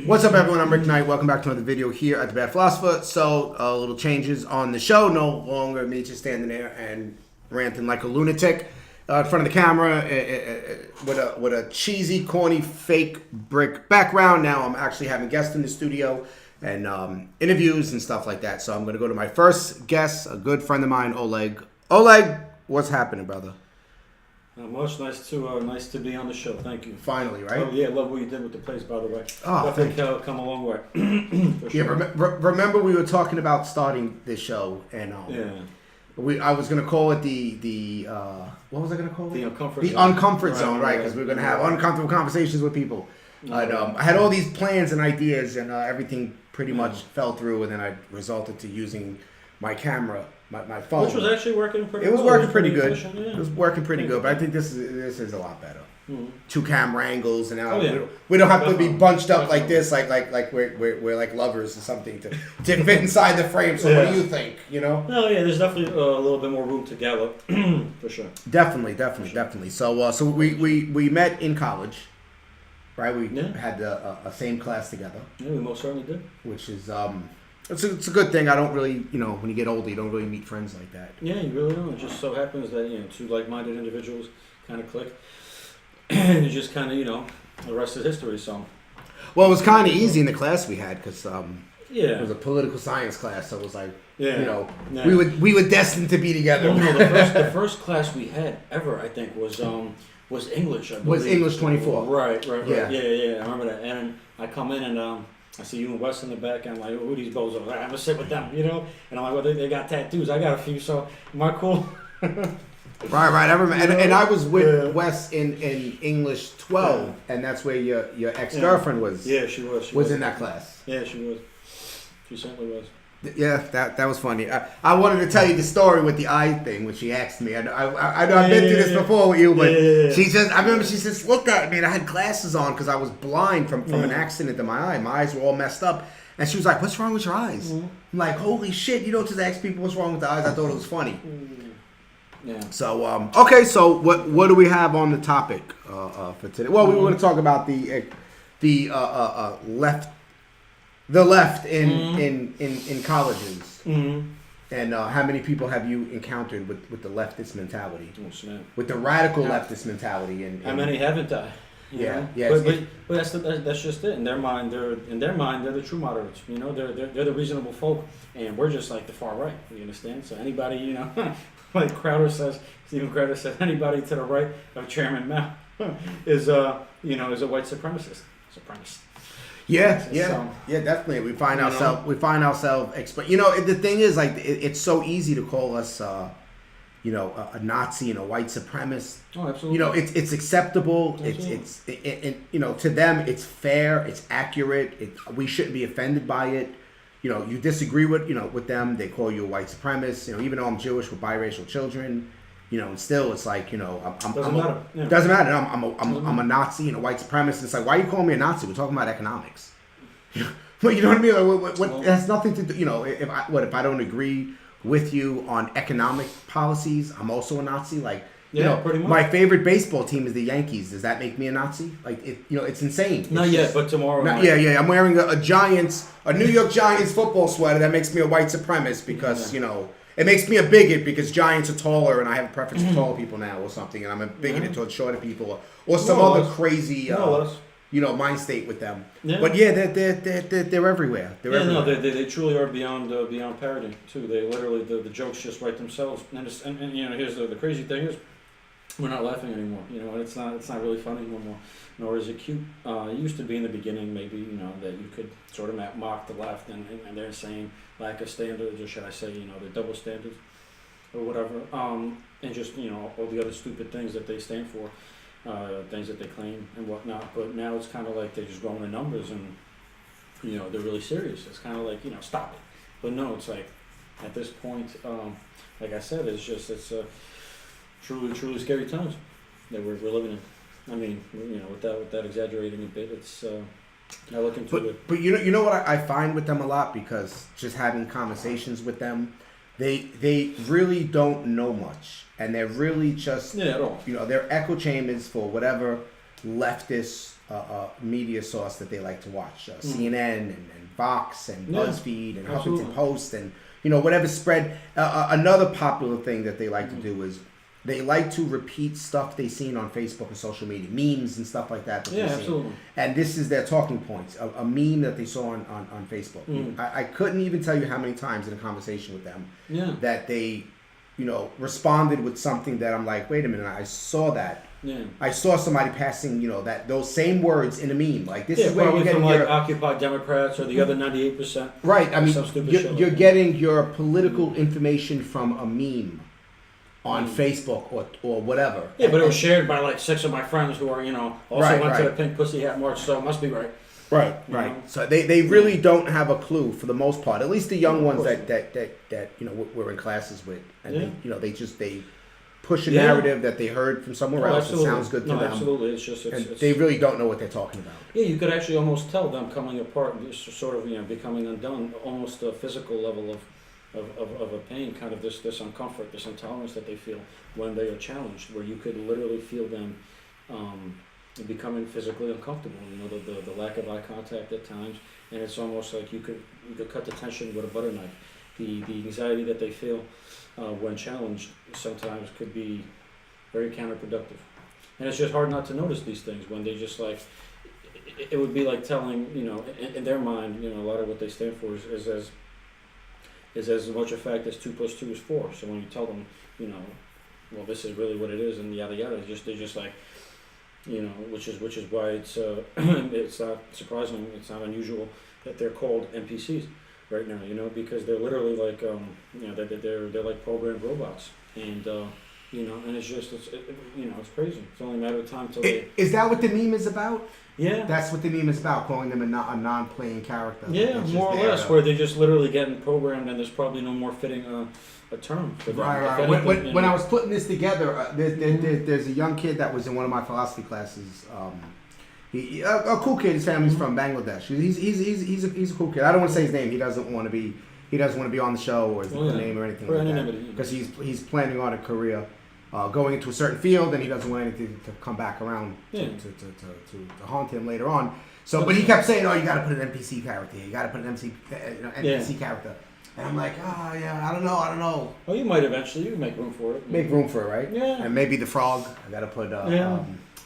What's up, everyone? I'm Rick Knight. Welcome back to another video here at The Bad Philosopher. So, little changes on the show. No longer me just standing there and ranting like a lunatic in front of the camera with a cheesy, corny, fake brick background. Now I'm actually having guests in the studio and interviews and stuff like that. So I'm going to go to my first guest, a good friend of mine, Oleg. Oleg, what's happening, brother? Not much. Nice to be on the show. Thank you. Finally, right? Oh yeah, love what you did with the place, by the way. Oh, I think come a long way. For yeah, sure. remember we were talking about starting this show, and I was gonna call it the what was I gonna call it? The uncomfort the zone. uncomfort zone, right? Because we're gonna have uncomfortable conversations with people. Right. I had all these plans and ideas, and everything pretty much fell through, and then I resulted to using my camera. My phone, which was actually working pretty. It was well. working pretty good. Efficient, yeah. It was working pretty good, but I think this is a lot better. Mm-hmm. 2 camera angles, and now yeah. we don't have to be bunched up like this, like we're like lovers or something to fit inside the frame. So what do you think? You know? No, yeah, there's definitely a little bit more room to gallop, for sure. Definitely. So we met in college, right? We had a same class together. Yeah, we most certainly did. Which is It's a good thing. I don't really, when you get older, you don't really meet friends like that. Yeah, you really don't. It just so happens that, 2 like-minded individuals kind of click. And you just kind of, the rest is history, so. Well, it was kind of easy in the class we had because it was a political science class, so it was like, we were destined to be together. Well, no, the first class we had ever, I think, was English, I believe. Was English 24. Right. Yeah. I remember that. And I come in and I see you and Wes in the back, and I'm like, who are these bozos? I'm going to sit with them, And I'm like, well, they got tattoos. I got a few, so am I cool? Right. I remember. And I was with Wes in English 12, and that's where your ex-girlfriend was. Yeah, she was. She was in that class. Yeah, she was. She certainly was. Yeah, that was funny. I wanted to tell you the story with the eye thing when she asked me. I know I've been through this before with you, but I remember she says, look at me, and I had glasses on because I was blind from an accident to my eye. My eyes were all messed up. And she was like, what's wrong with your eyes? I'm like, holy shit, you don't just ask people what's wrong with the eyes. I thought it was funny. Yeah. So, okay, so what do we have on the topic for today? Well, we were going to talk about the left in colleges, and how many people have you encountered with the leftist mentality? Oh, snap. With the radical leftist mentality, and how many haven't I? Yeah. But that's just it. In their mind, they're the true moderates. They're the reasonable folk, and we're just like the far right. You understand? So anybody, like Stephen Crowder says, anybody to the right of Chairman Mao is a white supremacist. Yeah, definitely. We find ourselves. The thing is, like, it's so easy to call us, a Nazi and a white supremacist. Oh, absolutely. It's acceptable. Absolutely. It's to them, it's fair. It's accurate. We shouldn't be offended by it. You disagree with them, they call you a white supremacist. Even though I'm Jewish with biracial children. And still it's like, doesn't matter. Doesn't matter. I'm a Nazi and a white supremacist. It's like, why are you calling me a Nazi? We're talking about economics. Well, you know what I mean? Like, what it has nothing to do. If I don't agree with you on economic policies, I'm also a Nazi. Like, pretty much. My favorite baseball team is the Yankees. Does that make me a Nazi? Like, it's insane. Not yet, but tomorrow. Yeah. I'm wearing a New York Giants football sweater that makes me a white supremacist because it makes me a bigot because Giants are taller and I have a preference for taller people now or something, and I'm a bigoted towards shorter people or some other crazy mind state with them. Yeah. But they're everywhere. They truly are beyond parody too. They literally the jokes just write themselves. And here's the crazy thing is, we're not laughing anymore. And it's not really funny no more, nor is it cute. It used to be in the beginning, maybe that you could sort of mock the left and they're saying lack of standards, or should I say the double standards or whatever, and just all the other stupid things that they stand for, things that they claim and whatnot. But now it's kind of like they're just going to numbers and they're really serious. It's kind of like stop it. But no, it's like at this point, like I said, it's truly scary times that we're living in. I mean, without exaggerating a bit, it's I look into it. But you know what I find with them a lot, because just having conversations with them, they really don't know much, and they're really just at all. They're echo chambers for whatever leftist media source that they like to watch, CNN and Fox and BuzzFeed and Huffington Post and whatever spread. Another popular thing that they like to do is they like to repeat stuff they've seen on Facebook and social media, memes and stuff like that. Absolutely. And this is their talking points. A meme that they saw on Facebook. I couldn't even tell you how many times in a conversation with them that they, responded with something that I'm like, wait a minute, I saw that. Yeah. I saw somebody passing, those same words in a meme. Like this is where you're getting from Occupy Democrats or the other 98%. Right. I mean, you're getting your political information from a meme on Facebook or whatever. Yeah, but it was shared by like 6 of my friends who are, also went to the Pink Pussy Hat March, so it must be right. Right. So they really don't have a clue for the most part. At least the young ones that we're in classes with, and they push a narrative that they heard from somewhere else. Absolutely. It sounds good to them. Absolutely. It's they really don't know what they're talking about. Yeah, you could actually almost tell them coming apart and just sort of becoming undone, almost a physical level of a pain, kind of this uncomfort, this intolerance that they feel when they are challenged, where you could literally feel them becoming physically uncomfortable. The lack of eye contact at times, and it's almost like you could cut the tension with a butter knife. The anxiety that they feel when challenged sometimes could be very counterproductive, and it's just hard not to notice these things when they just like. It would be like telling in their mind a lot of what they stand for is as much a fact as 2 + 2 is 4. So when you tell them well, this is really what it is and yada yada, they're just like. Which is why it's it's not surprising, it's not unusual that they're called NPCs right now, because they're literally like they're like programmed robots, and and it's just it's crazy. It's only a matter of time till they. Is that what the meme is about? Yeah, that's what the meme is about, calling them a non-playing character. Yeah, more or less, where they're just literally getting programmed, and there's probably no more fitting a term for them. Right. When I was putting this together, there's a young kid that was in one of my philosophy classes. A cool kid. His family's from Bangladesh. He's a cool kid. I don't want to say his name. He doesn't want to be on the show or his name or anything like that, because he's planning on a career. Going into a certain field, and he doesn't want anything to come back around to haunt him later on. So, but he kept saying, "Oh, you got to put an NPC character. You got to put an NPC character." And I'm like, I don't know. Well, you might eventually. You can make room for it. Make room for it, right? Yeah. And maybe the frog. I got to put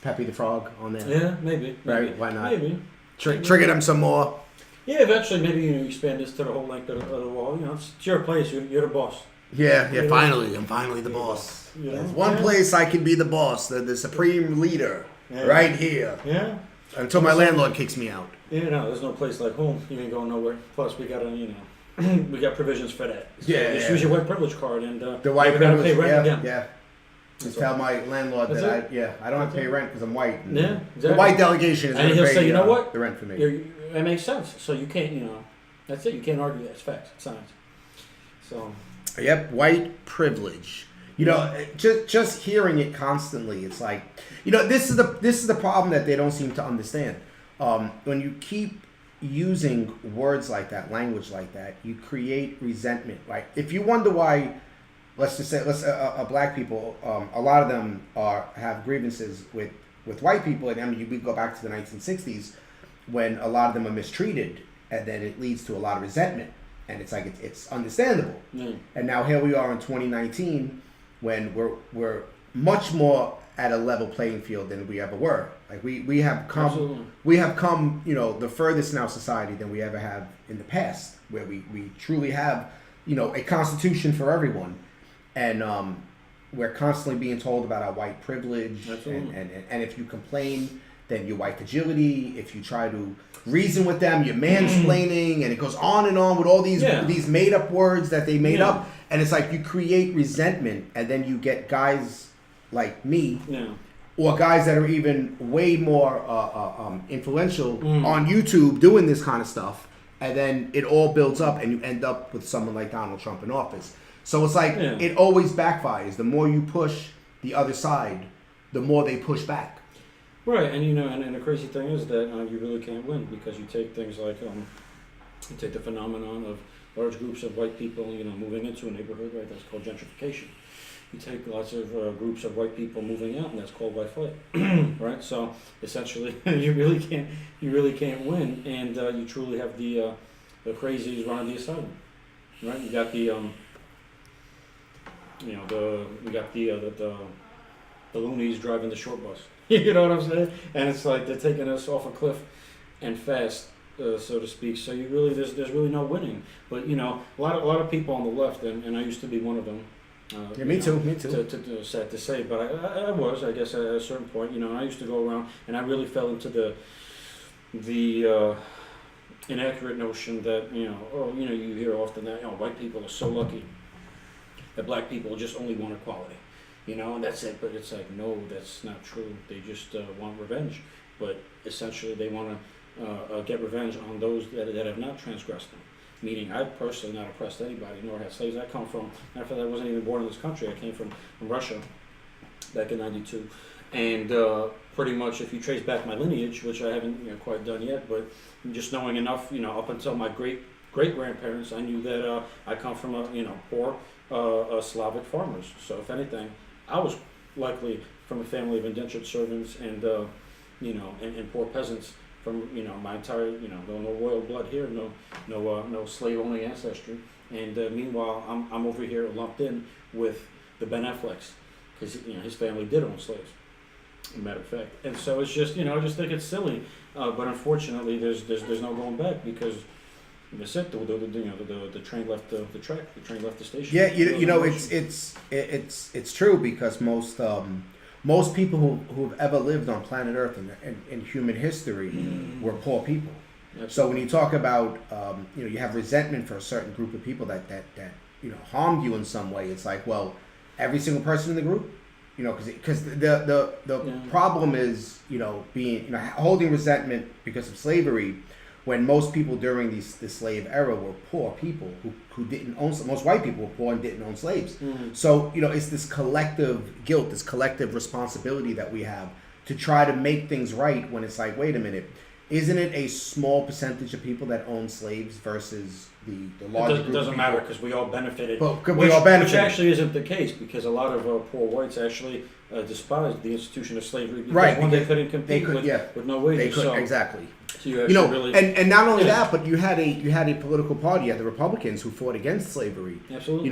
Peppy the Frog on there. Yeah, maybe. Right? Why not? Maybe. Trigger them some more. Yeah, eventually, maybe you expand this to the whole length of the wall. It's your place. You're the boss. Yeah. Finally, I'm finally the boss. There's one place I can be the boss, the supreme leader, right here. Yeah. Until my landlord kicks me out. Yeah, no, there's no place like home. You ain't going nowhere. Plus, we got we got provisions for that. So just use your white privilege card and the white privilege. Pay rent again. Yeah. Just tell my landlord that I don't have to pay rent because I'm white. Yeah, exactly. The white delegation is going to pay he'll say, you know what? The rent for me. It makes sense. So you can't, that's it. You can't argue that. It's facts. It's science. So. Yep, white privilege. Just hearing it constantly, it's like, this is the problem that they don't seem to understand. When you keep using words like that, language like that, you create resentment. Right? If you wonder why, let's just say, black people, a lot of them have grievances with white people, and I mean, we go back to the 1960s when a lot of them are mistreated, and then it leads to a lot of resentment. And it's like it's understandable. And now here we are in 2019, when we're much more at a level playing field than we ever were. Like we have come, absolutely. We have come, the furthest in our society than we ever have in the past, where we truly have, a constitution for everyone, and we're constantly being told about our white privilege, and if you complain, then you're white fragility. If you try to reason with them, you're mansplaining, and it goes on and on with all these made up words that they made up, and it's like you create resentment, and then you get guys like me, or guys that are even way more influential on YouTube doing this kind of stuff, and then it all builds up, and you end up with someone like Donald Trump in office. So it's like it always backfires. The more you push the other side, the more they push back. Right, and and the crazy thing is that you really can't win, because you take things like you take the phenomenon of large groups of white people, moving into a neighborhood, right? That's called gentrification, you take lots of groups of white people moving out, and that's called white flight, right? So essentially, you really can't win, and you truly have the crazies running the asylum, right? You got the the loonies driving the short bus. You know what I'm saying? And it's like they're taking us off a cliff and fast, so to speak. So you really there's really no winning. But you know, a lot of people on the left, and I used to be one of them. Yeah, me too. Sad to say, but I was, I guess, at a certain point. You know, I used to go around, and I really fell into the inaccurate notion that you hear often that white people are so lucky that black people just only want equality. And that's it. But it's like, no, that's not true. They just want revenge. But essentially, they want to get revenge on those that have not transgressed them. Meaning, I've personally not oppressed anybody, nor had slaves. I come from, matter of fact, I wasn't even born in this country. I came from Russia back in '92. And pretty much, if you trace back my lineage, which I haven't quite done yet, but just knowing enough, up until my great-grandparents, I knew that I come from poor Slavic farmers. So if anything, I was likely from a family of indentured servants and poor peasants from my entire no royal blood here, no slave owning ancestry, and meanwhile I'm over here lumped in with the Ben Afflecks because his family did own slaves, as a matter of fact. And so it's just I just think it's silly, but unfortunately there's no going back because that's it. The train left the track. The train left the station. Yeah, it's true because most people who've ever lived on planet Earth in human history were poor people. Absolutely. So when you talk about you have resentment for a certain group of people that harmed you in some way, it's like, well, every single person in the group, because the problem is being holding resentment because of slavery. When most people during the slave era were poor people who didn't own, most white people were poor and didn't own slaves. Mm-hmm. So, it's this collective guilt, this collective responsibility that we have to try to make things right when it's like, wait a minute, isn't it a small percentage of people that own slaves versus the larger group? It doesn't matter because we all benefited. Which actually isn't the case because a lot of poor whites actually despised the institution of slavery because right, they couldn't compete with no wages. Exactly. So you and not only that, but you had a political party, you had the Republicans who fought against slavery. Absolutely.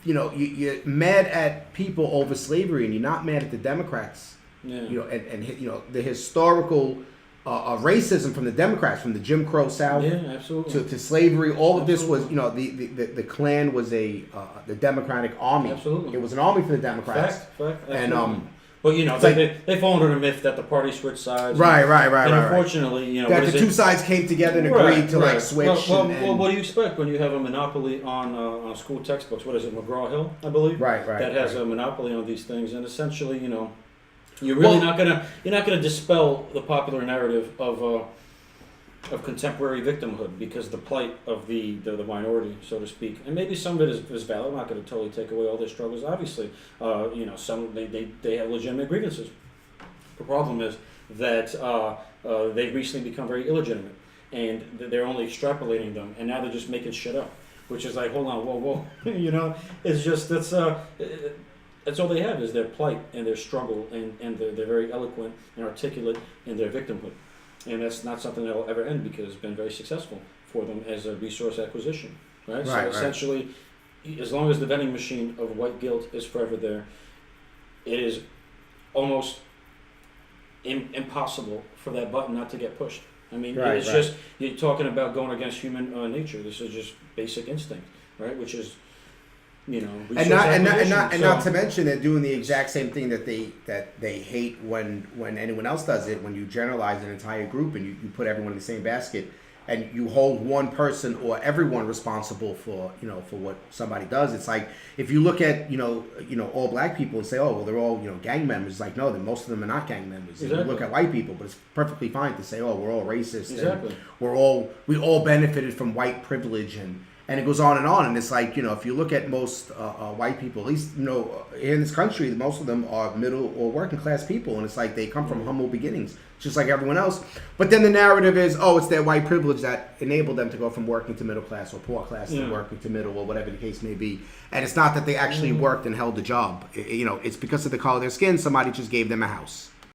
You're mad at people over slavery, and you're not mad at the Democrats. Yeah. The historical racism from the Democrats, from the Jim Crow South to slavery, all of this was, the Klan was the Democratic army. Absolutely. It was an army for the Democrats. Fact. And but they fall under the myth that the party switched sides. Right. And unfortunately, that the two sides came together and agreed to switch. Well, what do you expect when you have a monopoly on school textbooks? What is it, McGraw-Hill, I believe? Right. That has a monopoly on these things, and essentially, you're really not gonna dispel the popular narrative of contemporary victimhood because the plight of the minority, so to speak, and maybe some of it is valid. I'm not going to totally take away all their struggles. Obviously, some they have legitimate grievances. The problem is that they've recently become very illegitimate, and they're only extrapolating them, and now they're just making shit up, which is like, hold on, whoa, it's just that's all they have is their plight and their struggle, and they're very eloquent and articulate in their victimhood. And that's not something that will ever end because it's been very successful for them as a resource acquisition, right? So essentially, as long as the vending machine of white guilt is forever there, it is almost impossible for that button not to get pushed. I mean, it's just, you're talking about going against human nature. This is just basic instinct, right? Which is, and not to mention they're doing the exact same thing that they hate when anyone else does it. When you generalize an entire group and you put everyone in the same basket, and you hold one person or everyone responsible for what somebody does. It's like if you look at all black people and say, oh well, they're all gang members. It's like, no, then most of them are not gang members. Exactly. You look at white people, but it's perfectly fine to say, oh, we're all racist. Exactly. And we all benefited from white privilege and And it goes on, and it's like, if you look at most white people, at least, in this country, most of them are middle or working class people. And it's like they come from humble beginnings, just like everyone else. But then the narrative is, it's their white privilege that enabled them to go from working to middle class or poor class to working to middle or whatever the case may be. And it's not that they actually worked and held a job. It's because of the color of their skin, somebody just gave them a house.